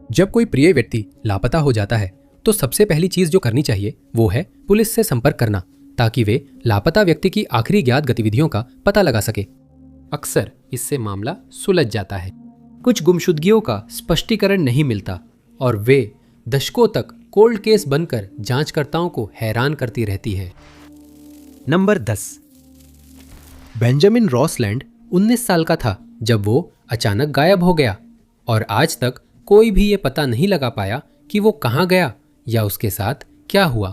जब कोई प्रिय व्यक्ति लापता हो जाता है तो सबसे पहली चीज जो करनी चाहिए वो है पुलिस से संपर्क करना, ताकि वे लापता व्यक्ति की आखिरी ज्ञात गतिविधियों का पता लगा सके। अक्सर इससे मामला सुलझ जाता है। कुछ गुमशुदगियों का स्पष्टीकरण नहीं मिलता और वे दशकों तक कोल्ड केस बनकर जांचकर्ताओं को हैरान करती रहती है। नंबर 10। बेंजामिन रॉसलैंड 19 साल का था जब वो अचानक गायब हो गया और आज तक कोई भी ये पता नहीं लगा पाया कि वो कहाँ गया या उसके साथ क्या हुआ।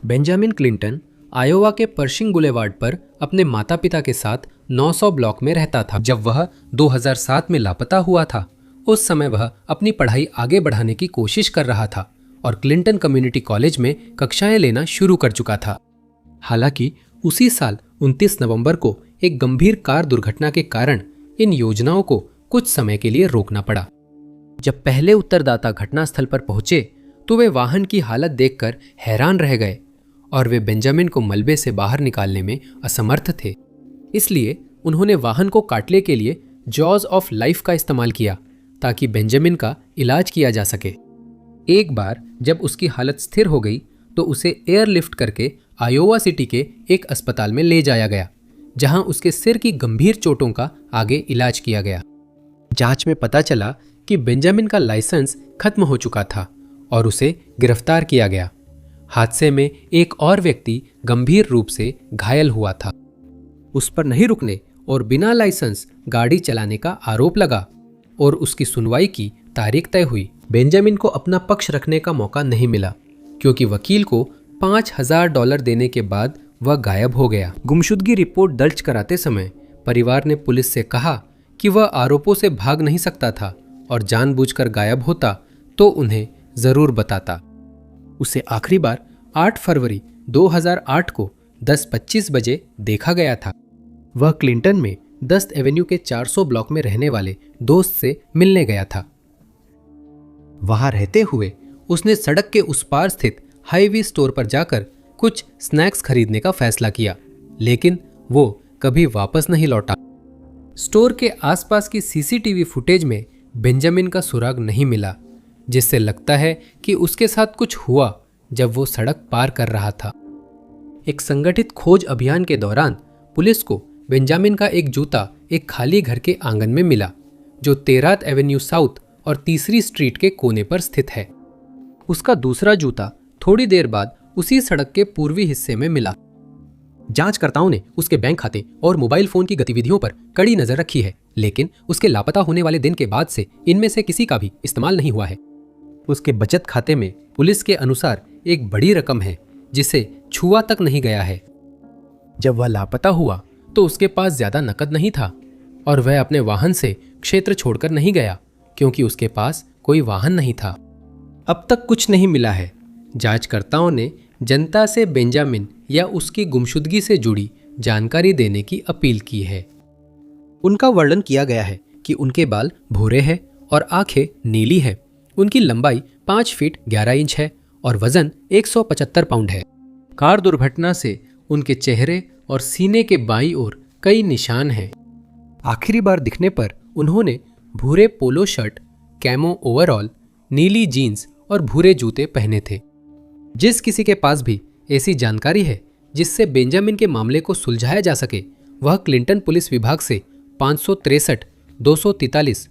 बेंजामिन क्लिंटन आयोवा के पर्शिंग बुलेवार्ड पर अपने माता पिता के साथ 900 ब्लॉक में रहता था। जब वह 2007 में लापता हुआ था, उस समय वह अपनी पढ़ाई आगे बढ़ाने की कोशिश कर रहा था और क्लिंटन कम्युनिटी कॉलेज में कक्षाएं लेना शुरू कर चुका था। हालांकि उसी साल 29 नवंबर को एक गंभीर कार दुर्घटना के कारण इन योजनाओं को कुछ समय के लिए रोकना पड़ा। जब पहले उत्तरदाता घटनास्थल पर पहुंचे तो वे वाहन की हालत देखकर हैरान रह गए और वे बेंजामिन को मलबे से बाहर निकालने में असमर्थ थे। इसलिए उन्होंने वाहन को काटने के लिए जॉज ऑफ लाइफ का इस्तेमाल किया ताकि बेंजामिन का इलाज किया जा सके। एक बार जब उसकी हालत स्थिर हो गई तो उसे एयरलिफ्ट करके आयोवा सिटी के एक अस्पताल में ले जाया गया, जहां उसके सिर की गंभीर चोटों का आगे इलाज किया गया। जांच में पता चला कि बेंजामिन का लाइसेंस खत्म हो चुका था और उसे गिरफ्तार किया गया। हादसे में एक और व्यक्ति गंभीर रूप से घायल हुआ था। उस पर नहीं रुकने और बिना लाइसेंस गाड़ी चलाने का आरोप लगा और उसकी सुनवाई की तारीख तय हुई। बेंजामिन को अपना पक्ष रखने का मौका नहीं मिला क्योंकि वकील को $5000 देने के बाद वह गायब हो गया। गुमशुदगी रिपोर्ट दर्ज कराते समय परिवार ने पुलिस से कहा कि वह आरोपों से भाग नहीं सकता था और जानबूझकर गायब होता तो उन्हें जरूर बताता। उसे आखिरी बार 8 फरवरी 2008 को 10:25 बजे देखा गया था। वह क्लिंटन में 10 एवेन्यू के 400 ब्लॉक में रहने वाले दोस्त से मिलने गया था। वहां रहते हुए उसने सड़क के उस पार स्थित हाईवी स्टोर पर जाकर कुछ स्नैक्स खरीदने का फैसला किया, लेकिन वो कभी वापस नहीं लौटा। स्टोर के आसपास की सीसीटीवी फुटेज में बेंजामिन का सुराग नहीं मिला, जिससे लगता है कि उसके साथ कुछ हुआ जब वो सड़क पार कर रहा था। एक संगठित खोज अभियान के दौरान पुलिस को बेंजामिन का एक जूता एक खाली घर के आंगन में मिला, जो 13th एवेन्यू साउथ और 3री स्ट्रीट के कोने पर स्थित है। उसका दूसरा जूता थोड़ी देर बाद उसी सड़क के पूर्वी हिस्से में मिला। जांचकर्ताओं ने उसके बैंक खाते और मोबाइल फोन की गतिविधियों पर कड़ी नजर रखी है, लेकिन उसके लापता होने वाले दिन के बाद से इनमें से किसी का भी इस्तेमाल नहीं हुआ है। उसके बचत खाते में पुलिस के अनुसार एक बड़ी रकम है जिसे छुआ तक नहीं गया है। जब वह लापता हुआ तो उसके पास ज्यादा नकद नहीं था और वह अपने वाहन से क्षेत्र छोड़कर नहीं गया क्योंकि उसके पास कोई वाहन नहीं था। अब तक कुछ नहीं मिला है। जांचकर्ताओं ने जनता से बेंजामिन या उसकी गुमशुदगी से जुड़ी जानकारी देने की अपील की है। उनका वर्णन किया गया है कि उनके बाल भूरे हैं और आंखें नीली हैं। उनकी लंबाई 5 फीट 11 इंच है और वजन 175 पाउंड है। कार दुर्घटना से उनके चेहरे और सीने के बाईं ओर कई निशान हैं। आखिरी बार दिखने पर उन्होंने भूरे पोलो शर्ट, कैमो ओवरऑल, नीली जीन्स और भूरे जूते पहने थे। जिस किसी के पास भी ऐसी जानकारी है जिससे बेंजामिन के मामले को सुलझाया जा सके, वह क्लिंटन पुलिस विभाग से 563 243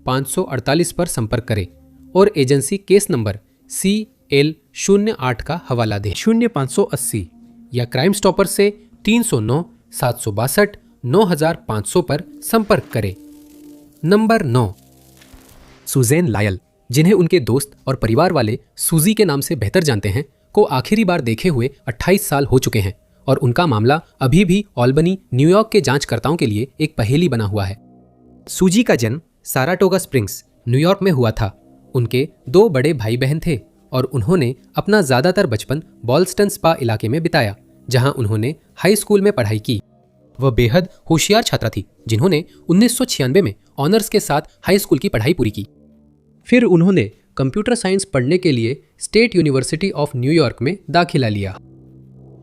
1548 पर संपर्क करे और एजेंसी केस नंबर CL08 का हवाला दे। 0580 या क्राइम स्टॉपर से 309 762 9500 पर संपर्क करें। नंबर 9। सुजैन लायल, जिन्हें उनके दोस्त और परिवार वाले सूजी के नाम से बेहतर जानते हैं, को आखिरी बार देखे हुए 28 साल हो चुके हैं और उनका मामला अभी भी ऑल्बनी, न्यूयॉर्क के जांचकर्ताओं के लिए एक पहेली बना हुआ है। सूजी का जन्म साराटोगा स्प्रिंग्स, न्यूयॉर्क में हुआ था। उनके 2 बड़े भाई बहन थे और उन्होंने अपना ज्यादातर बचपन बॉल्स्टन स्पा इलाके में बिताया, जहां उन्होंने हाई स्कूल में पढ़ाई की। वह बेहद होशियार छात्रा थी जिन्होंने 1996 में ऑनर्स के साथ हाई स्कूल की पढ़ाई पूरी की। फिर उन्होंने कंप्यूटर साइंस पढ़ने के लिए स्टेट यूनिवर्सिटी ऑफ न्यूयॉर्क में दाखिला लिया।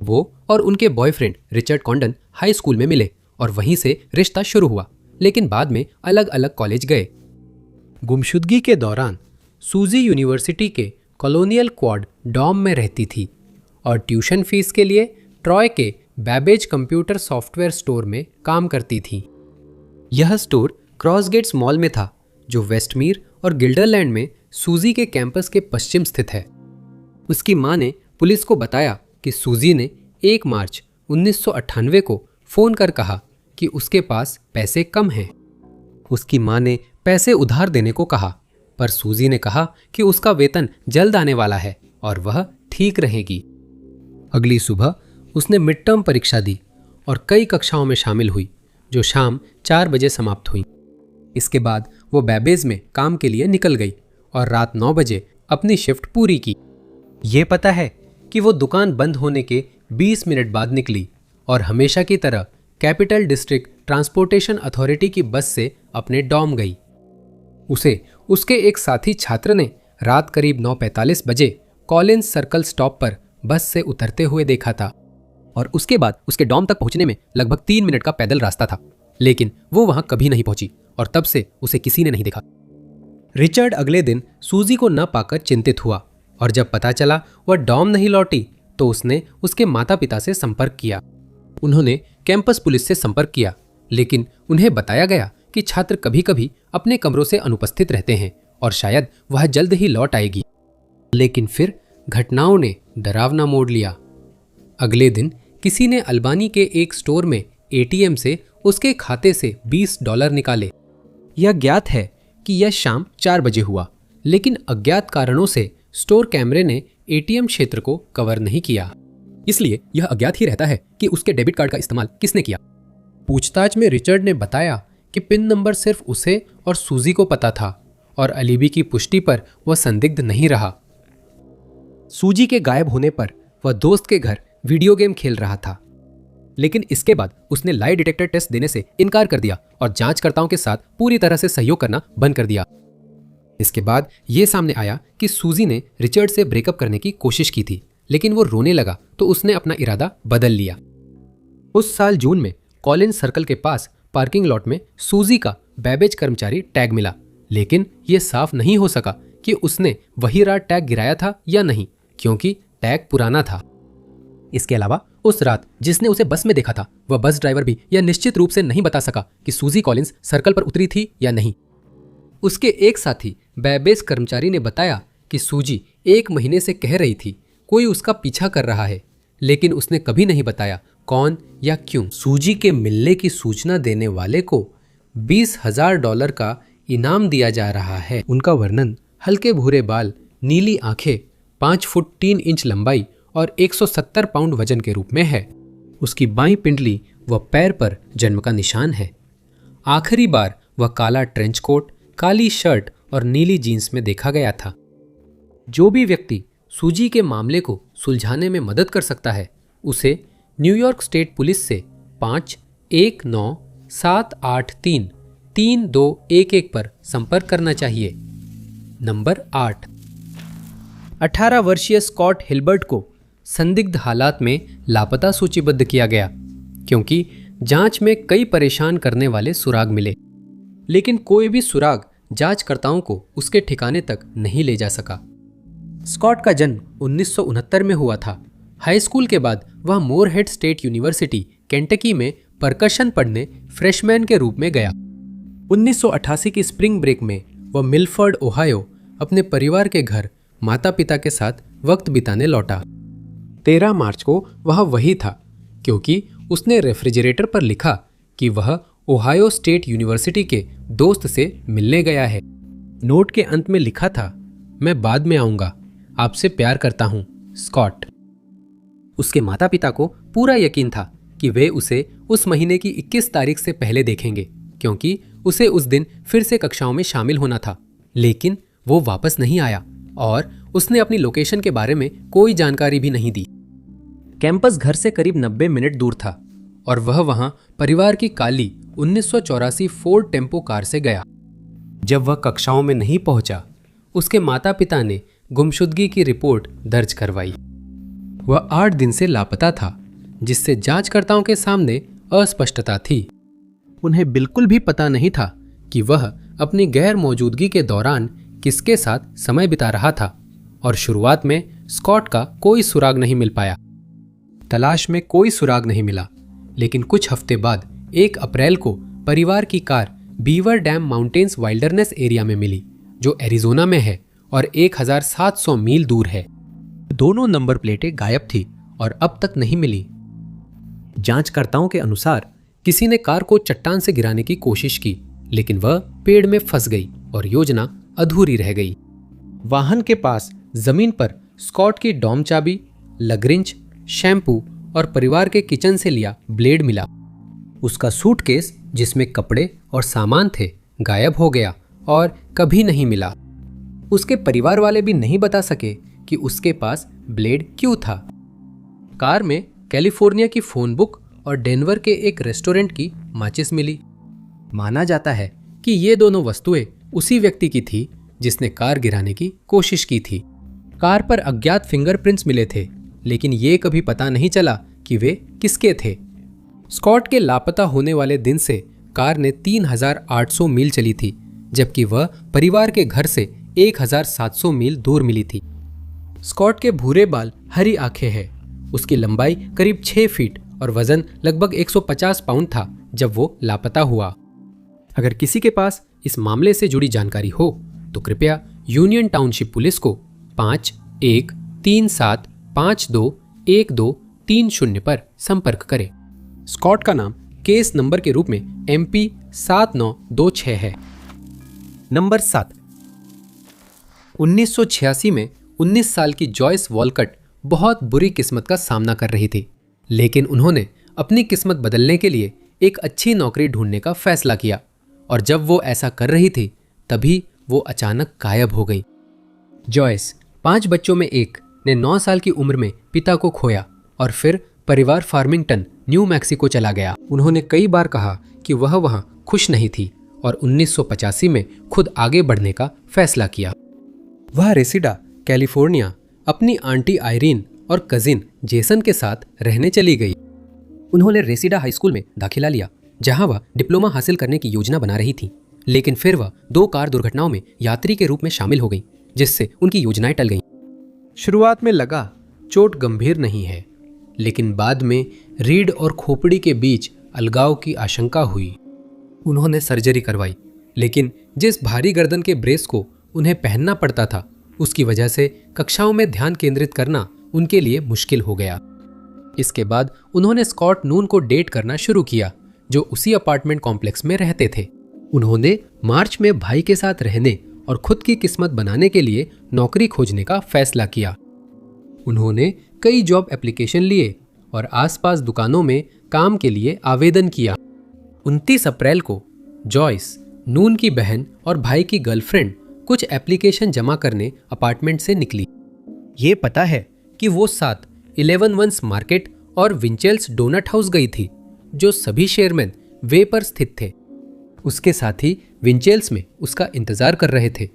वो और उनके boyfriend Richard Condon high school में मिले और वहीं से रिश्ता शुरू हुआ, लेकिन बाद में अलग अलग कॉलेज गए। गुमशुदगी के दौरान सूजी यूनिवर्सिटी के कॉलोनियल क्वाड डॉम में रहती थी और ट्यूशन फीस के लिए ट्रॉय के बैबेज कंप्यूटर सॉफ्टवेयर स्टोर में काम करती थी। यह स्टोर क्रॉसगेट्स मॉल में था, जो वेस्टमीर और गिल्डरलैंड में सूजी के कैंपस के पश्चिम स्थित है। उसकी मां ने पुलिस को बताया कि सूजी ने 1 मार्च 1998 को फोन कर कहा कि उसके पास पैसे कम हैं। उसकी मां ने पैसे उधार देने को कहा, पर सूजी ने कहा कि उसका वेतन जल्द आने वाला है और वह ठीक रहेगी। अगली सुबह उसने मिड टर्म परीक्षा दी और कई कक्षाओं में शामिल हुई, जो शाम 4 बजे समाप्त हुई। इसके बाद वो बैबेज में काम के लिए निकल गई और रात 9 बजे अपनी शिफ्ट पूरी की। ये पता है कि वो दुकान बंद होने के 20 मिनट बाद निकली और हमेशा की तरह कैपिटल डिस्ट्रिक्ट ट्रांसपोर्टेशन अथॉरिटी की बस से अपने डॉम गई। उसे उसके एक साथी छात्र ने रात करीब 9:45 बजे कॉलिंस सर्कल स्टॉप पर बस से उतरते हुए देखा था और उसके बाद उसके डॉम तक पहुंचने में लगभग 3 मिनट का पैदल रास्ता था, लेकिन वो वहां कभी नहीं पहुंची और तब से उसे किसी ने नहीं देखा। रिचर्ड अगले दिन सूजी को न पाकर चिंतित हुआ और जब पता चला वह डॉम नहीं लौटी तो उसने उसके माता पिता से संपर्क किया। उन्होंने कैंपस पुलिस से संपर्क किया, लेकिन उन्हें बताया गया कि छात्र कभी कभी अपने कमरों से अनुपस्थित रहते हैं और शायद वह जल्द ही लौट आएगी। लेकिन फिर घटनाओं ने डरावना मोड़ लिया। अगले दिन किसी ने अल्बानी के एक स्टोर में एटीएम से उसके खाते से $20 निकाले। यह ज्ञात है कि यह शाम 4 बजे हुआ, लेकिन अज्ञात कारणों से स्टोर कैमरे ने एटीएम क्षेत्र को कवर नहीं किया, इसलिए यह अज्ञात ही रहता है कि उसके डेबिट कार्ड का इस्तेमाल किसने किया। पूछताछ में रिचर्ड ने बताया कि पिन नंबर सिर्फ उसे और सूजी को पता था और अलीबी की पुष्टि पर वह संदिग्ध नहीं रहा। सूजी के गायब होने पर वह दोस्त के घर वीडियो गेम खेल रहा था, लेकिन इसके बाद उसने लाई डिटेक्टर टेस्ट देने से इनकार कर दिया और जांचकर्ताओं के साथ पूरी तरह से सहयोग करना बंद कर दिया। इसके बाद यह सामने आया कि सूजी ने रिचर्ड से ब्रेकअप करने की कोशिश की थी, लेकिन वो रोने लगा तो उसने अपना इरादा बदल लिया। उस साल जून में कॉलिंस सर्कल के पास पार्किंग लॉट में सूजी का बैबेज कर्मचारी टैग मिला, लेकिन यह साफ नहीं हो सका कि उसने वही रात टैग गिराया था या नहीं, क्योंकि टैग पुराना था। इसके अलावा उस रात जिसने उसे बस में देखा था, वह बस ड्राइवर भी यह निश्चित रूप से नहीं बता सका कि सूजी कॉलिंस सर्कल पर उतरी थी या नहीं। उसके एक साथी बैबेज कर्मचारी ने बताया कि सूजी 1 महीने से कह रही थी कोई उसका पीछा कर रहा है, लेकिन उसने कभी नहीं बताया कौन या क्यों। सूजी के मिलने की सूचना देने वाले को $20,000 का इनाम दिया जा रहा है। उनका वर्णन हल्के भूरे बाल, नीली आंखें, 5 फुट 3 इंच लंबाई और 170 पाउंड वजन के रूप में है। उसकी बाईं पिंडली व पैर पर जन्म का निशान है। आखिरी बार वह काला ट्रेंच कोट, काली शर्ट और नीली जीन्स में देखा गया था। जो भी व्यक्ति सूजी के मामले को सुलझाने में मदद कर सकता है, उसे न्यूयॉर्क स्टेट पुलिस से 519-783-3211 पर संपर्क करना चाहिए। नंबर 8, 18 वर्षीय स्कॉट हिल्बर्ट को संदिग्ध हालात में लापता सूचीबद्ध किया गया, क्योंकि जांच में कई परेशान करने वाले सुराग मिले, लेकिन कोई भी सुराग जांचकर्ताओं को उसके ठिकाने तक नहीं ले जा सका। स्कॉट का जन्म 1969 में हुआ था। हाई स्कूल के बाद वह मोरहेड स्टेट यूनिवर्सिटी केंटकी में परकशन पढ़ने फ्रेशमैन के रूप में गया। 1988 की स्प्रिंग ब्रेक में वह मिलफर्ड, ओहायो अपने परिवार के घर माता पिता के साथ वक्त बिताने लौटा। 13 मार्च को वह वही था, क्योंकि उसने रेफ्रिजरेटर पर लिखा कि वह ओहायो स्टेट यूनिवर्सिटी के दोस्त से मिलने गया है। नोट के अंत में लिखा था, मैं बाद में आऊंगा, आपसे प्यार करता हूं, स्कॉट। उसके माता पिता को पूरा यकीन था कि वे उसे उस महीने की 21 तारीख से पहले देखेंगे, क्योंकि उसे उस दिन फिर से कक्षाओं में शामिल होना था। लेकिन वो वापस नहीं आया और उसने अपनी लोकेशन के बारे में कोई जानकारी भी नहीं दी। कैंपस घर से करीब 90 मिनट दूर था और वह वहां परिवार की काली 1984 फोर्ड टेम्पो कार से गया। जब वह कक्षाओं में नहीं पहुंचा, उसके माता पिता ने गुमशुदगी की रिपोर्ट दर्ज करवाई। वह 8 दिन से लापता था, जिससे जांचकर्ताओं के सामने अस्पष्टता थी। उन्हें बिल्कुल भी पता नहीं था कि वह अपनी गैर मौजूदगी के दौरान किसके साथ समय बिता रहा था, और शुरुआत में स्कॉट का कोई सुराग नहीं मिल पाया। तलाश में कोई सुराग नहीं मिला, लेकिन कुछ हफ्ते बाद 1 अप्रैल को परिवार की car beaver dam mountains wilderness area में मिली, जो एरिजोना में है और 1700 मील दूर है। दोनों नंबर प्लेटें गायब थी और अब तक नहीं मिली। जांचकर्ताओं के अनुसार किसी ने कार को चट्टान से गिराने की कोशिश की, लेकिन वह पेड़ में फंस गई और योजना अधूरी रह गई। वाहन के पास जमीन पर स्कॉट की डॉम चाबी, लगरिंच, शैम्पू और परिवार के किचन से लिया ब्लेड मिला। उसका सूटकेस जिसमें कपड़े और सामान थे गायब हो गया और कभी नहीं मिला। उसके परिवार वाले भी नहीं बता सके कि उसके पास ब्लेड क्यों था। कार में कैलिफोर्निया की फोन बुक और डेनवर के एक रेस्टोरेंट की माचिस मिली। माना जाता है कि ये दोनों वस्तुएं उसी व्यक्ति की थी जिसने कार गिराने की कोशिश की थी। कार पर अज्ञात फिंगरप्रिंट्स मिले थे, लेकिन ये कभी पता नहीं चला कि वे किसके थे। स्कॉट के लापता होने वाले दिन से कार ने 3800 मील चली थी, जबकि वह परिवार के घर से 1700 मील दूर मिली थी। स्कॉट के भूरे बाल, हरी आंखें हैं। उसकी लंबाई करीब 6 फीट और वजन लगभग 150 पाउंड था जब वो लापता हुआ। अगर किसी के पास इस मामले से जुड़ी जानकारी हो तो कृपया यूनियन टाउनशिप पुलिस को 5137521230 पर संपर्क करें। स्कॉट का नाम केस नंबर के रूप में MP 7926 है। नंबर 7। 1986 में 19 साल की जॉयस वॉलकट बहुत बुरी किस्मत का सामना कर रही थी, लेकिन उन्होंने अपनी किस्मत बदलने के लिए एक अच्छी नौकरी ढूंढने का फैसला किया, और जब वो ऐसा कर रही थी तभी वो अचानक गायब हो गई। जॉयस, 5 बच्चों में एक, ने 9 साल की उम्र में पिता को खोया और फिर परिवार फार्मिंगटन, न्यू मैक्सिको चला गया। उन्होंने कई बार कहा कि वह वहां खुश नहीं थी और 1985 में खुद आगे बढ़ने का फैसला किया। वह रेसिडा, कैलिफोर्निया अपनी आंटी आयरीन और कजिन जेसन के साथ रहने चली गई। उन्होंने रेसिडा हाई स्कूल में दाखिला लिया, जहां वह डिप्लोमा हासिल करने की योजना बना रही थी, लेकिन फिर वह 2 कार दुर्घटनाओं में यात्री के रूप में शामिल हो गई, जिससे उनकी योजनाएं टल गईं। शुरुआत में लगा चोट गंभीर नहीं है, लेकिन बाद में रीढ़ और खोपड़ी के बीच अलगाव की आशंका हुई। उन्होंने सर्जरी करवाई, लेकिन जिस भारी गर्दन के ब्रेस को उन्हें पहनना पड़ता था, उसकी वजह से कक्षाओं में ध्यान केंद्रित करना उनके लिए मुश्किल हो गया। इसके बाद उन्होंने स्कॉट नून को डेट करना शुरू किया, जो उसी अपार्टमेंट कॉम्प्लेक्स में रहते थे। उन्होंने मार्च में भाई के साथ रहने और खुद की किस्मत बनाने के लिए नौकरी खोजने का फैसला किया। उन्होंने कई जॉब एप्लीकेशन लिए और आसपास दुकानों में काम के लिए आवेदन किया। 29 अप्रैल को जॉयस, नून की बहन और भाई की गर्लफ्रेंड कुछ एप्लीकेशन जमा करने अपार्टमेंट से निकली। ये पता है कि वो साथ 11 वंस मार्केट और विंचेल्स डोनट हाउस गई थी, जो सभी शेयरमैन वे पर स्थित थे। उसके साथ ही विंचेल्स में उसका इंतजार कर रहे थे,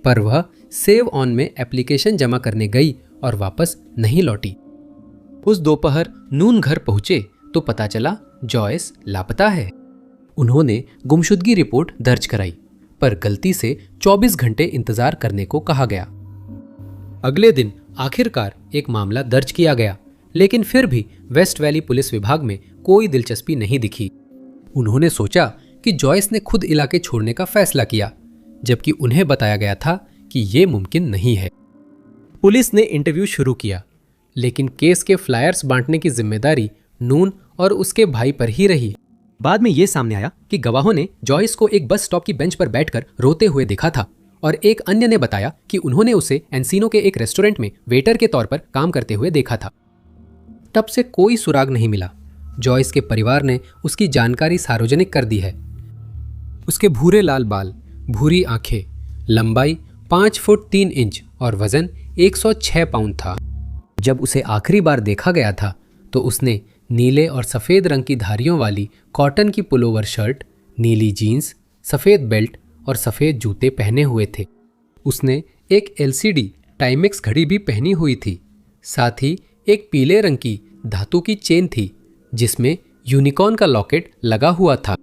पर वह सेव ऑन में एप्लीकेशन जमा करने गई और वापस नहीं लौटी। उस दोपहर नून घर पहुंचे तो पता चला जॉयस लापता है। उन्होंने गुमशुदगी रिपोर्ट दर्ज कराई, पर गलती से 24 घंटे इंतजार करने को कहा गया। अगले दिन आखिरकार एक मामला दर्ज किया गया, लेकिन फिर भी वेस्ट वैली पुलिस विभाग में कोई दिलचस्पी नहीं दिखी। उन्होंने सोचा कि जॉयस ने खुद इलाके छोड़ने का फैसला किया, जबकि उन्हें बताया गया था कि यह मुमकिन नहीं है। पुलिस ने इंटरव्यू शुरू किया, लेकिन केस के फ्लायर्स बांटने की जिम्मेदारी नून और उसके भाई पर ही रही। बाद में यह सामने आया कि गवाहों ने जॉयस को एक बस स्टॉप की बेंच पर बैठकर रोते हुए देखा था, और एक अन्य ने बताया कि उन्होंने उसे एंसिनो के एक रेस्टोरेंट में वेटर के तौर पर काम करते हुए देखा था। तब से कोई सुराग नहीं मिला। जॉयस के परिवार ने उसकी जानकारी सार्वजनिक कर दी है। उसके भूरे लाल बाल, भूरी आंखें, लंबाई 5 फुट 3 इंच और वजन 106 पाउंड था। जब उसे आखिरी बार देखा गया था तो उसने नीले और सफ़ेद रंग की धारियों वाली कॉटन की पुलोवर शर्ट, नीली जीन्स, सफ़ेद बेल्ट और सफ़ेद जूते पहने हुए थे। उसने एक LCD टाइमेक्स घड़ी भी पहनी हुई थी। साथ ही एक पीले रंग की धातु की चेन थी, जिसमें यूनिकॉर्न का लॉकेट लगा हुआ था।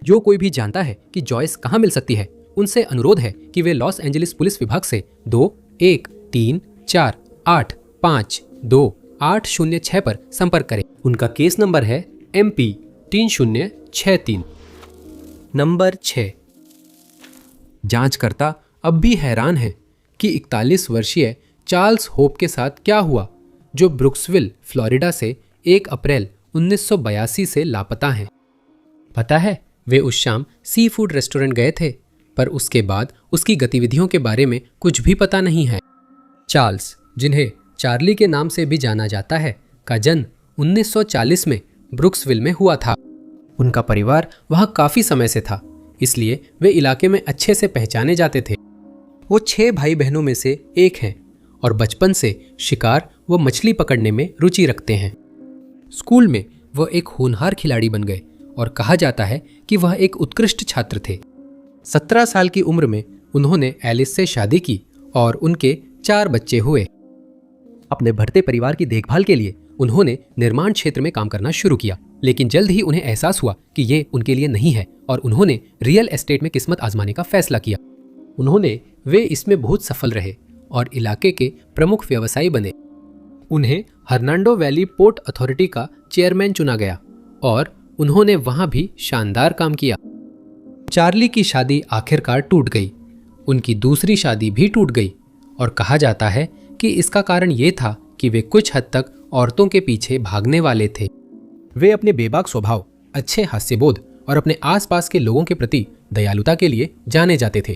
जो कोई भी जानता है कि जॉयस कहाँ मिल सकती है, उनसे अनुरोध है कि वे लॉस एंजलिस पुलिस विभाग से 2134852806 पर संपर्क करें। उनका केस नंबर है MP 3063। नंबर 6। जांचकर्ता अब भी हैरान है कि 41 वर्षीय चार्ल्स होप के साथ क्या हुआ, जो ब्रुक्सविल, फ्लोरिडा से 1 अप्रैल 1982 से लापता हैं। पता है, वे उस शाम सी फूड रेस्टोरेंट गए थे, पर उसके बाद उसकी गतिविधियों के बारे में कुछ भी पता नहीं है। चार्ल्स, जिन्हें चार्ली के नाम से भी जाना जाता है, का जन्म 1940 में ब्रुक्सविल में हुआ था। उनका परिवार वहां काफी समय से था, इसलिए वे इलाके में अच्छे से पहचाने जाते थे। वो 6 भाई बहनों में से एक हैं और बचपन से शिकार व मछली पकड़ने में रुचि रखते हैं। स्कूल में वह एक होनहार खिलाड़ी बन गए और कहा जाता है कि वह एक उत्कृष्ट छात्र थे। 17 साल की उम्र में उन्होंने एलिस से शादी की और उनके 4 बच्चे हुए। अपने बढ़ते परिवार की देखभाल के लिए उन्होंने निर्माण क्षेत्र में काम करना शुरू किया, लेकिन जल्द ही उन्हें एहसास हुआ कि ये उनके लिए नहीं है और उन्होंने रियल एस्टेट में किस्मत आजमाने का फैसला किया। वे इसमें बहुत सफल रहे और इलाके के प्रमुख व्यवसायी बने। उन्हें हर्नांडो वैली पोर्ट अथॉरिटी का चेयरमैन चुना गया और उन्होंने वहां भी शानदार काम किया। चार्ली की शादी आखिरकार टूट गई। उनकी दूसरी शादी भी टूट गई और कहा जाता है कि इसका कारण ये था कि वे कुछ हद तक औरतों के पीछे भागने वाले थे। वे अपने बेबाक स्वभाव, अच्छे हास्यबोध और अपने आसपास के लोगों के प्रति दयालुता के लिए जाने जाते थे।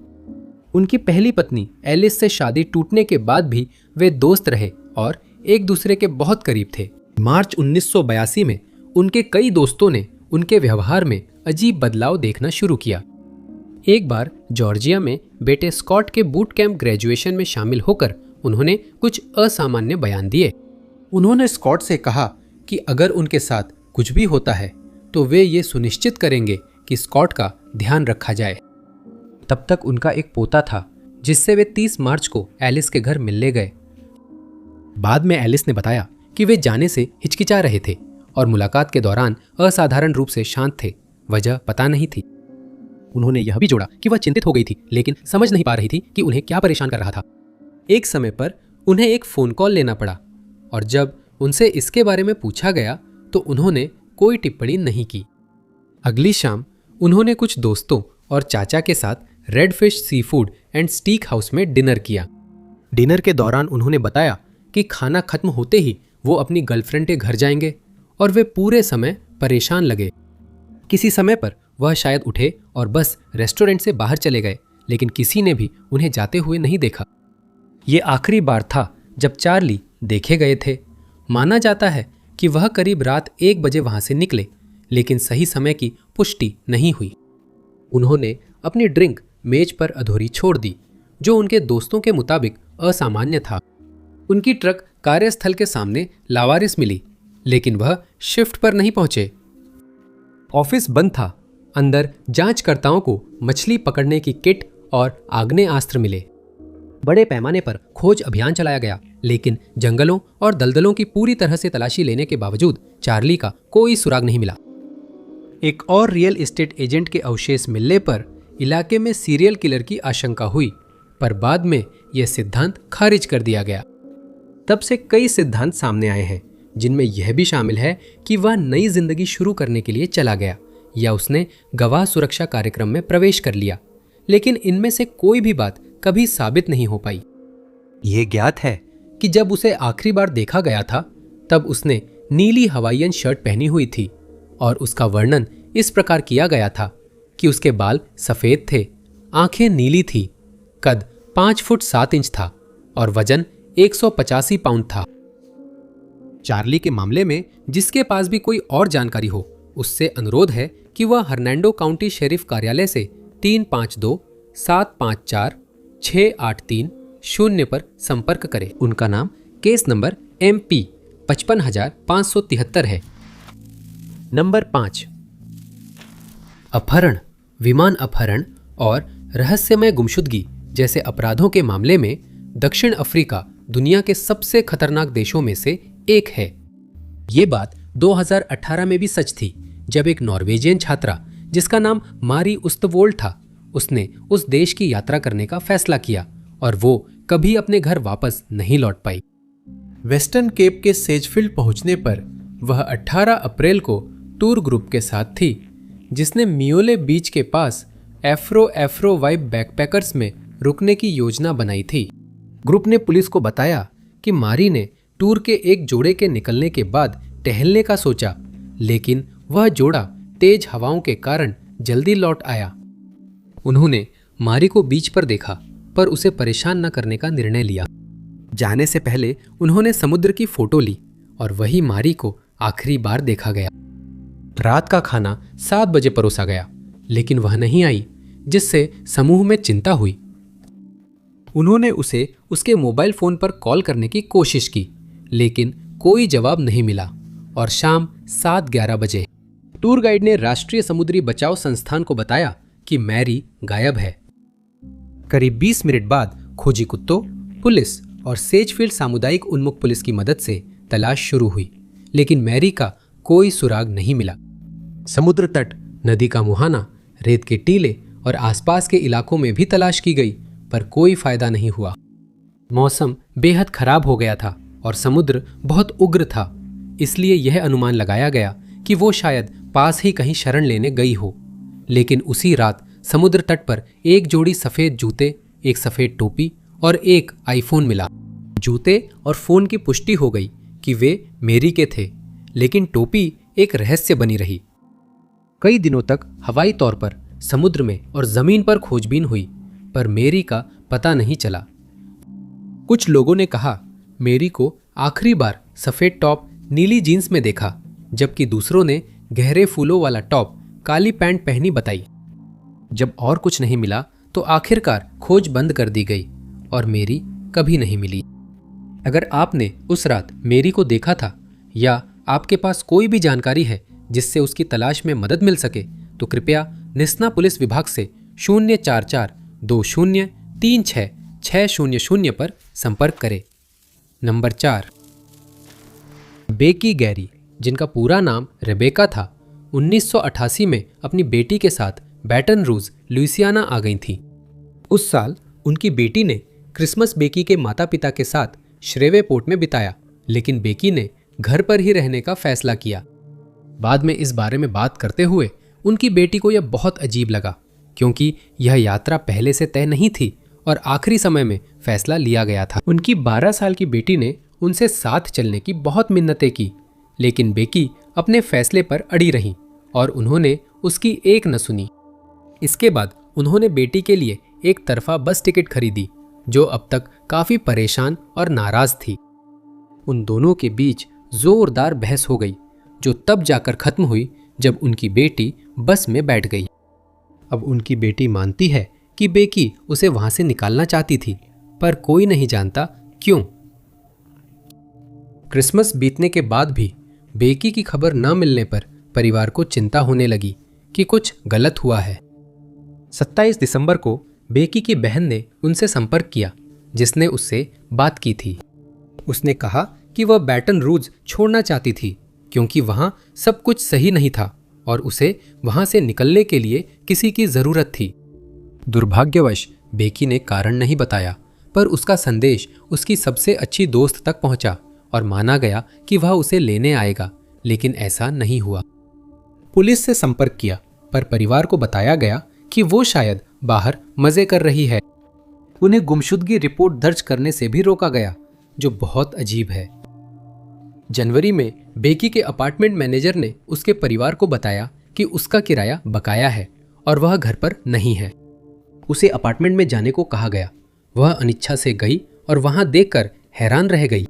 उनकी पहली पत्नी एलिस से शादी टूटने के बाद भी वे दोस्त रहे और एक दूसरे के बहुत करीब थे। मार्च 1982 में उनके कई दोस्तों ने उनके व्यवहार में अजीब बदलाव देखना शुरू किया। एक बार जॉर्जिया में बेटे स्कॉट के बूट कैंप ग्रेजुएशन में शामिल होकर उन्होंने कुछ असामान्य बयान दिए। उन्होंने स्कॉट से कहा कि अगर उनके साथ कुछ भी होता है तो वे ये सुनिश्चित करेंगे कि स्कॉट का ध्यान रखा जाए। तब तक उनका एक पोता था जिससे वे 30 मार्च को एलिस के घर मिलने गए। बाद में एलिस ने बताया कि वे जाने से हिचकिचा रहे थे और मुलाकात के दौरान असाधारण रूप से शांत थे। वजह पता नहीं थी। उन्होंने यह भी जोड़ा कि वह चिंतित हो गई थी, लेकिन समझ नहीं पा रही थी कि उन्हें क्या परेशान कर रहा था। एक समय पर उन्हें एक फोन कॉल लेना पड़ा और जब उनसे इसके बारे में पूछा गया तो उन्होंने कोई टिप्पणी नहीं की। अगली शाम उन्होंने कुछ दोस्तों और चाचा के साथ red fish seafood and steak house में डिनर किया। डिनर के दौरान उन्होंने बताया कि खाना खत्म होते ही वो अपनी गर्लफ्रेंड के घर जाएंगे और वे पूरे समय परेशान लगे। किसी समय पर वह शायद उठे और बस रेस्टोरेंट से बाहर चले गए, लेकिन किसी ने भी उन्हें जाते हुए नहीं देखा। ये आखिरी बार था जब चार्ली देखे गए थे। माना जाता है कि वह करीब रात 1 बजे वहां से निकले, लेकिन सही समय की पुष्टि नहीं हुई। उन्होंने अपनी ड्रिंक मेज पर अधूरी छोड़ दी, जो उनके दोस्तों के मुताबिक असामान्य था। उनकी ट्रक कार्यस्थल के सामने लावारिस मिली, लेकिन वह शिफ्ट पर नहीं पहुंचे। ऑफिस बंद था। अंदर जांचकर्ताओं को मछली पकड़ने की किट और आग्नेयास्त्र मिले। बड़े पैमाने पर खोज अभियान चलाया गया, लेकिन जंगलों और दलदलों की पूरी तरह से तलाशी लेने के बावजूद चार्ली का कोई सुराग नहीं मिला। एक और रियल एस्टेट एजेंट के अवशेष मिलने पर इलाके में सीरियल किलर की आशंका हुई, पर बाद में यह सिद्धांत खारिज कर दिया गया। तब से कई सिद्धांत सामने आए हैं, जिनमें यह भी शामिल है कि वह नई जिंदगी शुरू करने के लिए चला गया या उसने गवाह सुरक्षा कार्यक्रम में प्रवेश कर लिया, लेकिन इनमें से कोई भी बात कभी साबित नहीं हो पाई। यह ज्ञात है कि जब उसे आखिरी बार देखा गया था तब उसने नीली हवाईयन शर्ट पहनी हुई थी और उसका वर्णन इस प्रकार किया गया था कि उसके बाल सफेद थे, आंखें नीली थी, कद 5 फुट 7 इंच था और वजन 185 पाउंड था। चार्ली के मामले में जिसके पास भी कोई और जानकारी हो, उससे अनुरोध है कि वह हर्नांडो काउंटी शेरिफ कार्यालय से 352-754-683-0 पर संपर्क करे। उनका नाम केस नंबर MP 55,573 है। नंबर 5। अपहरण, विमान अपहरण और रहस्यमय गुमशुदगी जैसे अपराधों के मामले में दक्षिण अफ्रीका दुनिया के सबसे खतरनाक देशों में से एक है। ये बात 2018 में भी सच थी, जब एक नॉर्वेजियन छात्रा जिसका नाम मारी उस्तवोल्ड था, उसने उस देश की यात्रा करने का फैसला किया और वो कभी अपने घर वापस नहीं लौट पाई। वेस्टर्न केप के सेजफील्ड पहुंचने पर वह 18 अप्रैल को टूर ग्रुप के साथ थी, जिसने मियोले बीच के पास एफ्रो वाइब बैकपैकर्स में रुकने की योजना बनाई थी। ग्रुप ने पुलिस को बताया कि मारी ने टूर के एक जोड़े के निकलने के बाद टहलने का सोचा, लेकिन वह जोड़ा तेज हवाओं के कारण जल्दी लौट आया। उन्होंने मारी को बीच पर देखा, पर उसे परेशान न करने का निर्णय लिया। जाने से पहले उन्होंने समुद्र की फोटो ली और वही मारी को आखिरी बार देखा गया। रात का खाना 7 बजे परोसा गया, लेकिन वह नहीं आई, जिससे समूह में चिंता हुई। उन्होंने उसे उसके मोबाइल फोन पर कॉल करने की कोशिश की, लेकिन कोई जवाब नहीं मिला और शाम 7:11 बजे टूर गाइड ने राष्ट्रीय समुद्री बचाव संस्थान को बताया कि मैरी गायब है। करीब 20 मिनट बाद खोजी कुत्तों, पुलिस और सेजफील्ड सामुदायिक उन्मुख पुलिस की मदद से तलाश शुरू हुई, लेकिन मैरी का कोई सुराग नहीं मिला। समुद्र तट, नदी का मुहाना, रेत के टीले और आसपास के इलाकों में भी तलाश की गई, पर कोई फायदा नहीं हुआ। मौसम बेहद खराब हो गया था और समुद्र बहुत उग्र था, इसलिए यह अनुमान लगाया गया कि वो शायद पास ही कहीं शरण लेने गई हो। लेकिन उसी रात समुद्र तट पर एक जोड़ी सफेद जूते, एक सफेद टोपी और एक आईफोन मिला। जूते और फोन की पुष्टि हो गई कि वे मैरी के थे, लेकिन टोपी एक रहस्य बनी रही। कई दिनों तक हवाई तौर पर समुद्र में और जमीन पर खोजबीन हुई, पर मैरी का पता नहीं चला। कुछ लोगों ने कहा मैरी को आखिरी बार सफेद टॉप, नीली जीन्स में देखा, जबकि दूसरों ने गहरे फूलों वाला टॉप, काली पैंट पहनी बताई। जब और कुछ नहीं मिला तो आखिरकार खोज बंद कर दी गई और मैरी कभी नहीं मिली। अगर आपने उस रात मैरी को देखा था या आपके पास कोई भी जानकारी है जिससे उसकी तलाश में मदद मिल सके, तो कृपया निस्ना पुलिस विभाग से 044-20-36-600 पर संपर्क करें। नंबर 4, बेकी गैरी, जिनका पूरा नाम रेबेका था, 1988 में अपनी बेटी के साथ बैटन रूज, लुइसियाना आ गई थी। उस साल उनकी बेटी ने क्रिसमस बेकी के माता पिता के साथ श्रेवेपोर्ट में बिताया, लेकिन बेकी ने घर पर ही रहने का फैसला किया। बाद में इस बारे में बात करते हुए उनकी बेटी को यह बहुत अजीब लगा, क्योंकि यह यात्रा पहले से तय नहीं थी और आखिरी समय में फैसला लिया गया था। उनकी 12 साल की बेटी ने उनसे साथ चलने की बहुत मिन्नतें की, लेकिन बेकी अपने फैसले पर अड़ी रहीं और उन्होंने उसकी एक न सुनी। इसके बाद उन्होंने बेटी के लिए एक तरफा बस टिकट खरीदी, जो अब तक काफी परेशान और नाराज थी। उन दोनों के बीच जोरदार बहस हो गई, जो तब जाकर खत्म हुई जब उनकी बेटी बस में बैठ गई। अब उनकी बेटी मानती है कि बेकी उसे वहां से निकालना चाहती थी, पर कोई नहीं जानता क्यों। क्रिसमस बीतने के बाद भी बेकी की खबर न मिलने पर परिवार को चिंता होने लगी कि कुछ गलत हुआ है। 27 दिसंबर को बेकी की बहन ने उनसे संपर्क किया, जिसने उससे बात की थी। उसने कहा कि वह बैटन रूज छोड़ना चाहती थी, क्योंकि वहां सब कुछ सही नहीं था और उसे वहां से निकलने के लिए किसी की जरूरत थी। दुर्भाग्यवश बेकी ने कारण नहीं बताया, पर उसका संदेश उसकी सबसे अच्छी दोस्त तक पहुंचा और माना गया कि वह उसे लेने आएगा, लेकिन ऐसा नहीं हुआ। पुलिस से संपर्क किया, पर परिवार को बताया गया कि वो शायद बाहर मजे कर रही है। उन्हें गुमशुदगी रिपोर्ट दर्ज करने से भी रोका गया, जो बहुत अजीब है। जनवरी में बेकी के अपार्टमेंट मैनेजर ने उसके परिवार को बताया कि उसका किराया बकाया है और वह घर पर नहीं है। उसे अपार्टमेंट में जाने को कहा गया। वह अनिच्छा से गई और वहां देखकर हैरान रह गई।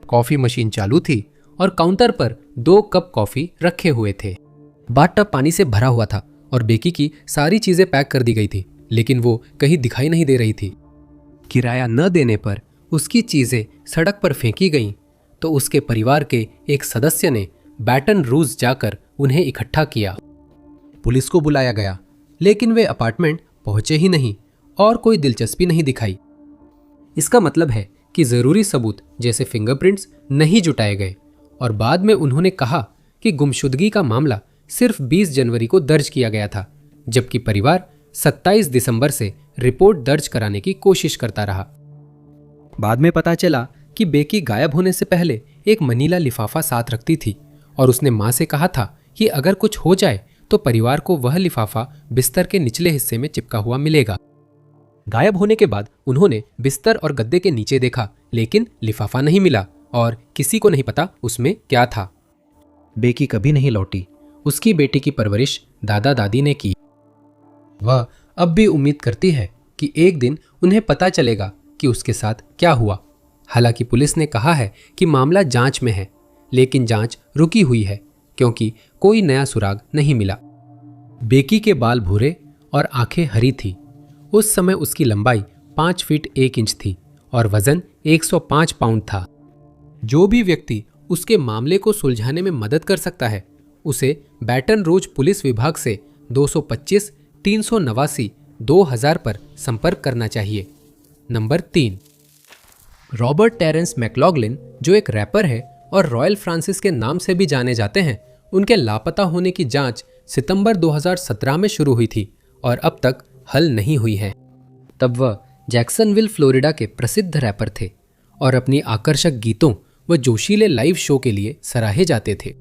कॉफी मशीन चालू थी और काउंटर पर 2 कप कॉफी रखे हुए थे। बाथटब पानी से भरा हुआ था और बेकी की सारी चीजें पैक कर दी गई थी, लेकिन वो कहीं दिखाई नहीं दे रही थी। किराया न देने पर उसकी चीजें सड़क पर फेंकी गईं, तो उसके परिवार के एक सदस्य ने बैटन रूज जाकर उन्हें इकट्ठा किया। पुलिस को बुलाया गया, लेकिन वे अपार्टमेंट पहुंचे ही नहीं और कोई दिलचस्पी नहीं दिखाई। इसका मतलब है कि जरूरी सबूत जैसे फिंगरप्रिंट्स नहीं जुटाए गए और बाद में उन्होंने कहा कि गुमशुदगी का मामला सिर्फ 20 जनवरी को दर्ज किया गया था, जबकि परिवार 27 दिसंबर से रिपोर्ट दर्ज कराने की कोशिश करता रहा। बाद में पता चला कि बेकी गायब होने से पहले एक मनीला लिफाफा साथ रखती थी और उसने मां से कहा था कि अगर कुछ हो जाए तो परिवार को वह लिफाफा बिस्तर के निचले हिस्से में चिपका हुआ मिलेगा। गायब होने के बाद उन्होंने बिस्तर और गद्दे के नीचे देखा, लेकिन लिफाफा नहीं मिला और किसी को नहीं पता उसमें क्या था। बेकी कभी नहीं लौटी। उसकी बेटी की परवरिश दादा दादी ने की। वह अब भी उम्मीद करती है कि एक दिन उन्हें पता चलेगा कि उसके साथ क्या हुआ। हालांकि पुलिस ने कहा है कि मामला जांच में है, लेकिन जांच रुकी हुई है क्योंकि कोई नया सुराग नहीं मिला। बेकी के बाल भूरे और आंखें हरी थी। उस समय उसकी लंबाई 5 फीट 1 इंच थी और वजन 105 पाउंड था। जो भी व्यक्ति उसके मामले को सुलझाने में मदद कर सकता है, उसे बैटन रूज पुलिस विभाग से 225 389 2000 पर संपर्क करना चाहिए। नंबर 3, रॉबर्ट टेरेंस मैकलॉगलिन, जो एक रैपर है और रॉयल फ्रांसिस के नाम से भी जाने जाते हैं, उनके लापता होने की जांच सितंबर 2017 में शुरू हुई थी और अब तक हल नहीं हुई है। तब वह जैक्सनविल, फ्लोरिडा के प्रसिद्ध रैपर थे और अपनी आकर्षक गीतों व जोशीले लाइव शो के लिए सराहे जाते थे।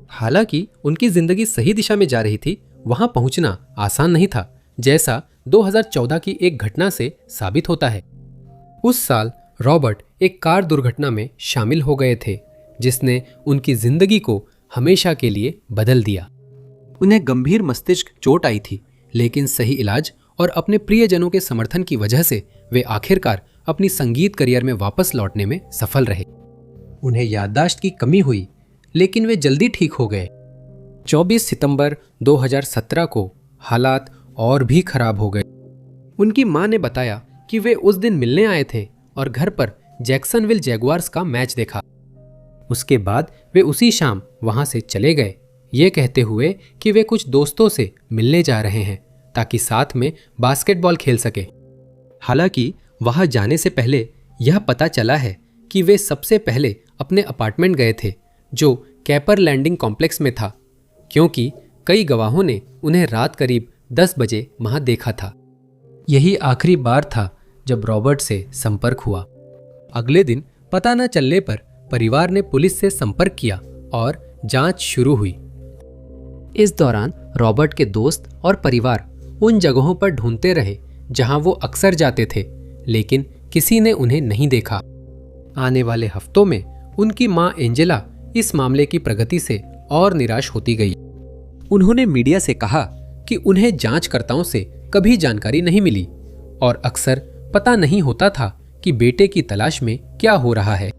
हालांकि उनकी जिंदगी सही दिशा में जा रही थी, वहां पहुंचना आसान नहीं था, जैसा 2014 की एक घटना से साबित होता है। उस साल रॉबर्ट एक कार दुर्घटना में शामिल हो गए थे, जिसने उनकी जिंदगी को हमेशा के लिए बदल दिया। उन्हें गंभीर मस्तिष्क चोट आई थी, लेकिन सही इलाज और अपने प्रियजनों के समर्थन की वजह से वे आखिरकार अपनी संगीत करियर में वापस लौटने में सफल रहे। उन्हें याददाश्त की कमी हुई, लेकिन वे जल्दी ठीक हो गए। 24 सितंबर 2017 को हालात और भी खराब हो गए। उनकी मां ने बताया कि वे उस दिन मिलने आए थे और घर पर जैक्सनविल जैगुआर्स का मैच देखा। उसके बाद वे उसी शाम वहां से चले गए, ये कहते हुए कि वे कुछ दोस्तों से मिलने जा रहे हैं ताकि साथ में बास्केटबॉल खेल सके। हालांकि वहां जाने से पहले यह पता चला है कि वे सबसे पहले अपने अपार्टमेंट गए थे, जो कैपर लैंडिंग कॉम्प्लेक्स में था, क्योंकि कई गवाहों ने उन्हें रात करीब 10 बजे वहां देखा था। यही आखिरी बार था जब रॉबर्ट से संपर्क हुआ। अगले दिन पता न चलने पर परिवार ने पुलिस से संपर्क किया और जांच शुरू हुई। इस दौरान रॉबर्ट के दोस्त और परिवार उन जगहों पर ढूंढते रहे जहां वो अक्सर जाते थे, लेकिन किसी ने उन्हें नहीं देखा। आने वाले हफ्तों में उनकी मां एंजेला इस मामले की प्रगति से और निराश होती गई। उन्होंने मीडिया से कहा कि उन्हें जांचकर्ताओं से कभी जानकारी नहीं मिली और अक्सर पता नहीं होता था कि बेटे की तलाश में क्या हो रहा है।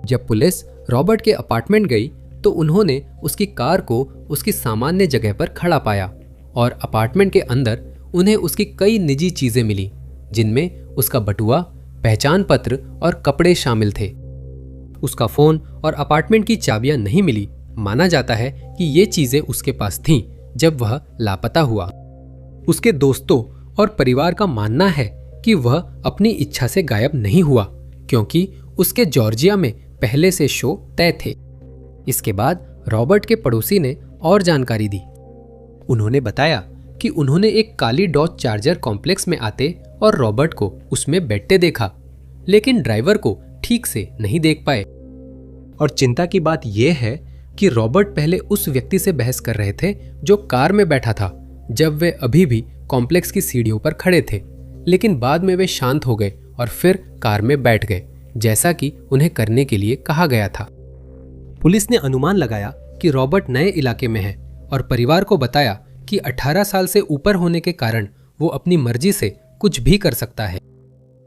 जब पुलिस रॉबर्ट के अपार्टमेंट गई तो उन्होंने उसकी कार को उसकी सामान्य जगह पर खड़ा पाया और अपार्टमेंट के अंदर उन्हें उसकी कई निजी चीजें मिली, जिनमें उसका बटुआ, पहचान पत्र और कपड़े शामिल थे। उसका फोन और अपार्टमेंट की चाबियां नहीं मिली। माना जाता है कि ये चीजें उसके पास थीं जब वह लापता हुआ। उसके दोस्तों और परिवार का मानना है कि वह अपनी इच्छा से गायब नहीं हुआ, क्योंकि उसके जॉर्जिया में पहले से शो तय थे। इसके बाद रॉबर्ट के पड़ोसी ने और जानकारी दी। उन्होंने बताया कि उन्होंने एक काली डॉज चार्जर कॉम्प्लेक्स में आते और रॉबर्ट को उसमें बैठते देखा, लेकिन ड्राइवर को ठीक से नहीं देख पाए। और चिंता की बात यह है कि रॉबर्ट पहले उस व्यक्ति से बहस कर रहे थे जो कार में बैठा था, जब वे अभी भी कॉम्प्लेक्स की सीढ़ियों पर खड़े थे, लेकिन बाद में वे शांत हो गए और फिर कार में बैठ गए, जैसा कि उन्हें करने के लिए कहा गया था। पुलिस ने अनुमान लगाया कि रॉबर्ट नए इलाके में है और परिवार को बताया कि 18 साल से ऊपर होने के कारण वो अपनी मर्जी से कुछ भी कर सकता है।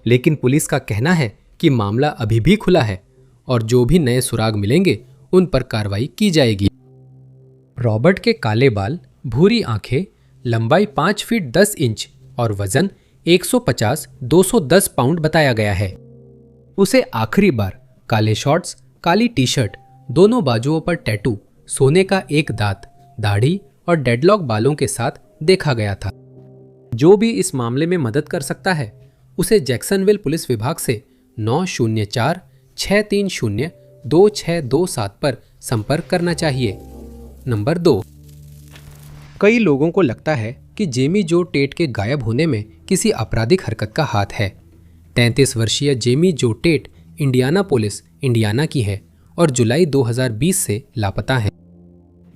लेकिन पुलिस का कहना है कि मामला अभी भी खुला है और जो भी नए सुराग मिलेंगे उन पर कार्रवाई की जाएगी। रॉबर्ट के काले बाल, भूरी आंखें, लंबाई 5 फीट 10 इंच और वजन 150-210 पाउंड बताया गया है। उसे आखिरी बार काले शॉर्ट्स, काली टी शर्ट, दोनों बाजुओं पर टैटू, सोने का एक दांत, दाढ़ी और डेडलॉक बालों के साथ देखा गया था। जो भी इस मामले में मदद कर सकता है, उसे जैक्सनविल पुलिस विभाग से 904-630-2627 पर संपर्क करना चाहिए। नंबर 2, कई लोगों को लगता है कि जेमी जो टेट के गायब होने में किसी आपराधिक हरकत का हाथ है। 33 वर्षीय जेमी जो टेट इंडियानापोलिस, इंडियाना की है और जुलाई 2020 से लापता है।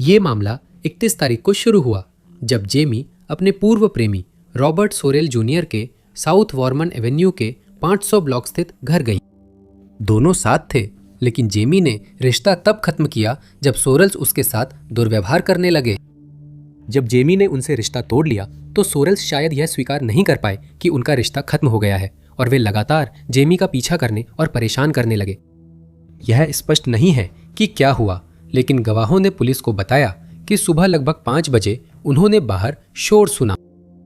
ये मामला 31 तारीख को शुरू हुआ जब जेमी अपने पूर्व प्रेमी रॉबर्ट सोरेल जूनियर के साउथ वॉर्मन एवेन्यू के 500 ब्लॉक स्थित घर गई। दोनों साथ थे, लेकिन जेमी ने रिश्ता तब खत्म किया जब सोरेल्स उसके साथ दुर्व्यवहार करने लगे। जब जेमी ने उनसे रिश्ता तोड़ लिया तो सोरेल्स शायद यह स्वीकार नहीं कर पाए कि उनका रिश्ता खत्म हो गया है और वे लगातार जेमी का पीछा करने और परेशान करने लगे। यह स्पष्ट नहीं है कि क्या हुआ, लेकिन गवाहों ने पुलिस को बताया कि सुबह लगभग 5 बजे उन्होंने बाहर शोर सुना।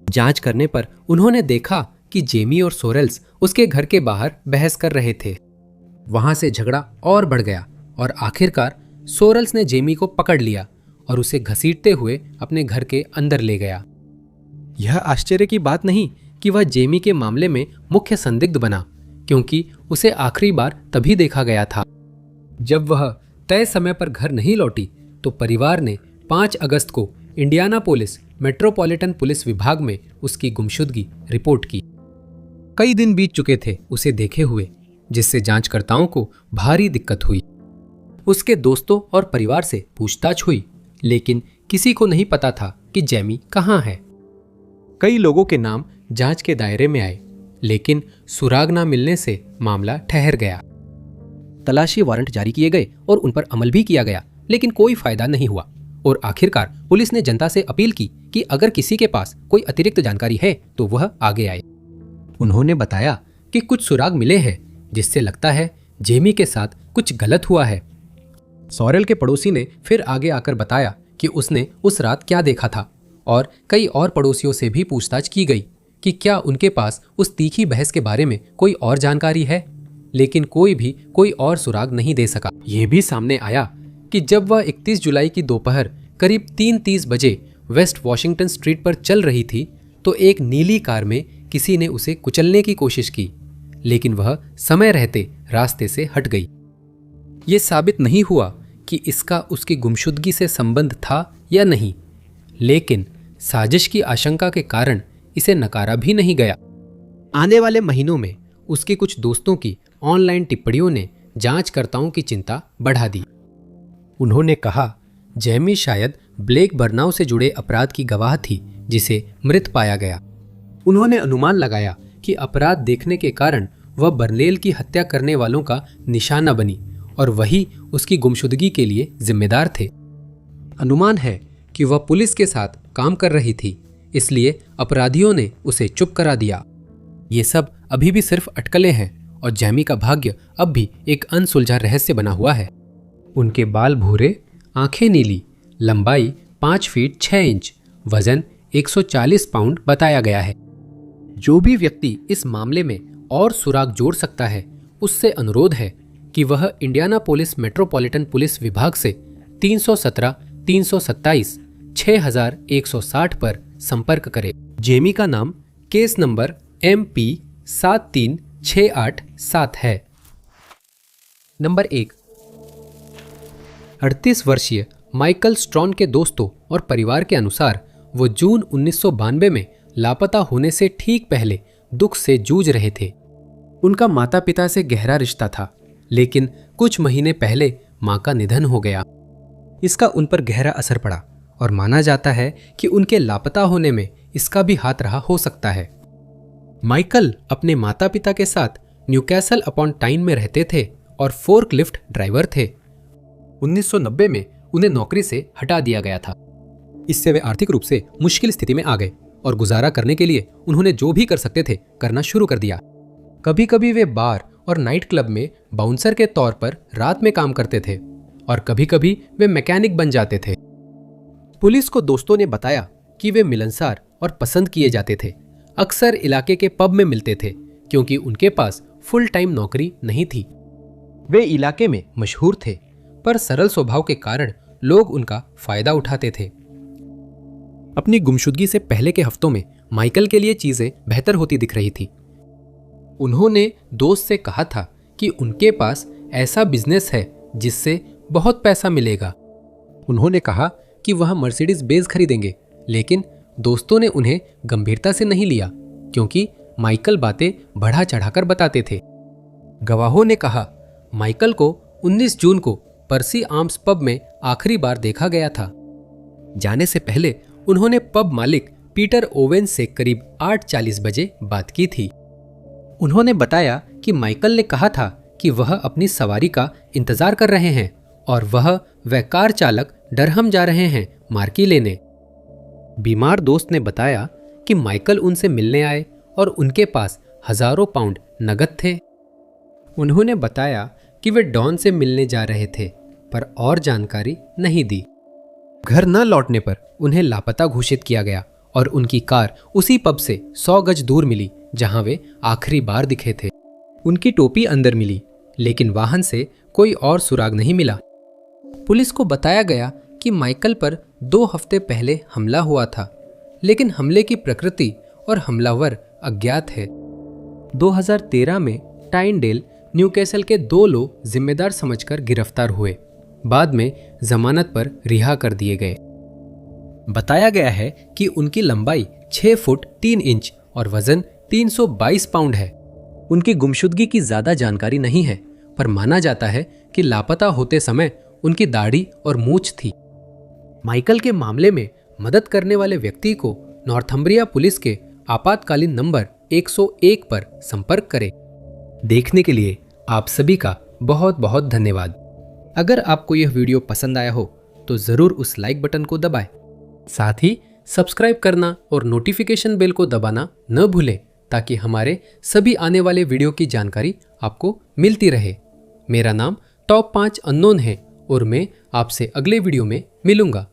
जांच करने पर उन्होंने देखा कि जेमी और सोरेल्स उसके घर के बाहर बहस कर रहे थे। वहां से झगड़ा और बढ़ गया और आखिरकार सोरेल्स ने जेमी को पकड़ लिया और उसे घसीटते हुए अपने घर के अंदर ले गया। यह आश्चर्य की बात नहीं कि वह जेमी के मामले में मुख्य संदिग्ध बना, क्योंकि उसे आखिरी बार तभी देखा गया था जब वह तय समय पर घर नहीं लौटी। तो परिवार ने 5 अगस्त को इंडियानापोलिस मेट्रोपॉलिटन पुलिस विभाग में उसकी गुमशुदगी रिपोर्ट की। कई दिन बीत चुके थे उसे देखे हुए, जिससे जांचकर्ताओं को भारी दिक्कत हुई। उसके दोस्तों और परिवार से पूछताछ हुई, लेकिन किसी को नहीं पता था कि जेमी कहाँ है। कई लोगों के नाम जांच के दायरे में आए, लेकिन सुराग न मिलने से मामला ठहर गया। तलाशी वारंट जारी किए गए और उन पर अमल भी किया गया, लेकिन कोई फायदा नहीं हुआ और आखिरकार पुलिस ने जनता से अपील की कि अगर किसी के पास कोई अतिरिक्त जानकारी है तो वह आगे आए। उन्होंने बताया कि कुछ सुराग मिले हैं जिससे लगता है जेमी के साथ कुछ गलत हुआ है। सोरेल के पड़ोसी ने फिर आगे आकर बताया कि उसने उस रात क्या देखा था और कई और पड़ोसियों से भी पूछताछ की गई कि क्या उनके पास उस तीखी बहस के बारे में कोई और जानकारी है, लेकिन कोई भी कोई और सुराग नहीं दे सका। यह भी सामने आया कि जब वह 31 जुलाई की दोपहर करीब 3:30 बजे वेस्ट वॉशिंगटन स्ट्रीट पर चल रही थी तो एक नीली कार में किसी ने उसे कुचलने की कोशिश की, लेकिन वह समय रहते रास्ते से हट गई। ये साबित नहीं हुआ कि इसका उसकी गुमशुदगी से संबंध था या नहीं, लेकिन साजिश की आशंका के कारण इसे नकारा भी नहीं गया। आने वाले महीनों में उसके कुछ दोस्तों की ऑनलाइन टिप्पणियों ने जांचकर्ताओं की चिंता बढ़ा दी। उन्होंने कहा जेमी शायद ब्लेक बर्नाउ से जुड़े अपराध की गवाह थी जिसे मृत पाया गया। उन्होंने अनुमान लगाया कि अपराध देखने के कारण वह बर्नेल की हत्या करने वालों का निशाना बनी और वही उसकी गुमशुदगी के लिए जिम्मेदार थे। अनुमान है कि वह पुलिस के साथ काम कर रही थी, इसलिए अपराधियों ने उसे चुप करा दिया। ये सब अभी भी सिर्फ अटकलें हैं और जेमी का भाग्य अब भी एक अनसुलझा रहस्य बना हुआ है। उनके बाल भूरे, आंखें नीली, लंबाई 5 फीट 6 इंच, वजन 140 पाउंड बताया गया है। जो भी व्यक्ति इस मामले में और सुराग जोड़ सकता है उससे अनुरोध है कि वह इंडियानापोलिस मेट्रोपॉलिटन पुलिस विभाग से 317 327 6160 पर संपर्क करे। जेमी का नाम केस नंबर MP 73687 है। नंबर 1, 38 वर्षीय माइकल स्ट्रॉन के दोस्तों और परिवार के अनुसार वो जून 1992 में लापता होने से ठीक पहले दुख से जूझ रहे थे। उनका माता पिता से गहरा रिश्ता था, लेकिन कुछ महीने पहले मां का निधन हो गया। इसका उन पर गहरा असर पड़ा और माना जाता है कि उनके लापता होने में इसका भी हाथ रहा हो सकता है। माइकल अपने माता पिता के साथ न्यूकैसल अपॉन टाइन में रहते थे और फोर्कलिफ्ट ड्राइवर थे। 1990 में उन्हें नौकरी से हटा दिया गया था। इससे वे आर्थिक रूप से मुश्किल स्थिति में आ गए और गुजारा करने के लिए उन्होंने जो भी कर सकते थे करना शुरू कर दिया। कभी कभी वे बार और नाइट क्लब में बाउंसर के तौर पर रात में काम करते थे और कभी कभी वे मैकेनिक बन जाते थे। पुलिस को दोस्तों ने बताया कि वे मिलनसार और पसंद किए जाते थे। अक्सर इलाके के पब में मिलते थे क्योंकि उनके पास फुल टाइम नौकरी नहीं थी। वे इलाके में मशहूर थे, पर सरल स्वभाव के कारण लोग उनका फायदा उठाते थे। अपनी गुमशुदगी से पहले के हफ्तों में माइकल के लिए चीजें बेहतर होती दिख रही थी। उन्होंने दोस्त से कहा था कि उनके पास ऐसा बिजनेस है जिससे बहुत पैसा मिलेगा। उन्होंने कहा कि वह मर्सिडीज बेंज खरीदेंगे, लेकिन दोस्तों ने उन्हें गंभीरता से नहीं लिया क्योंकि माइकल बातें बढ़ा चढ़ाकर बताते थे। गवाहों ने कहा, माइकल को 19 जून को पर्सी आर्म्स पब में आखिरी बार देखा गया था। जाने से पहले उन्होंने पब मालिक पीटर ओवेंस से करीब 8:40 बजे बात की थी। उन्होंने बताया कि माइकल ने कहा था कि वह अपनी सवारी का इंतजार कर रहे हैं और वह कार चालक डरहम जा रहे हैं मार्की लेने। बीमार दोस्त ने बताया कि माइकल उनसे मिलने आए और उनके पास हजारों पाउंड नकद थे। उन्होंने बताया कि वे डॉन से मिलने जा रहे थे, पर और जानकारी नहीं दी। घर न लौटने पर उन्हें लापता घोषित किया गया और उनकी कार उसी पब से 100 गज दूर मिली जहां वे आखिरी बार दिखे थे। उनकी टोपी अंदर मिली, लेकिन वाहन से कोई और सुराग नहीं मिला। पुलिस को बताया गया कि माइकल पर 2 हफ्ते पहले हमला हुआ था, लेकिन हमले की प्रकृति और हमलावर अज्ञात है। 2013 में टाइनडेल, न्यूकैसल के 2 लोग जिम्मेदार समझकर गिरफ्तार हुए, बाद में जमानत पर रिहा कर दिए गए। बताया गया है कि उनकी लंबाई 6 फुट 3 इंच और वजन 322 पाउंड है। उनकी गुमशुदगी की ज्यादा जानकारी नहीं है, पर माना जाता है कि लापता होते समय उनकी दाढ़ी और मूंछ थी। माइकल के मामले में मदद करने वाले व्यक्ति को नॉर्थम्ब्रिया पुलिस के आपातकालीन नंबर 101 पर संपर्क करें। देखने के लिए आप सभी का बहुत बहुत धन्यवाद। अगर आपको यह वीडियो पसंद आया हो तो ज़रूर उस लाइक बटन को दबाएं। साथ ही सब्सक्राइब करना और नोटिफिकेशन बेल को दबाना न भूलें ताकि हमारे सभी आने वाले वीडियो की जानकारी आपको मिलती रहे। मेरा नाम टॉप 5 अननोन है और मैं आपसे अगले वीडियो में मिलूंगा।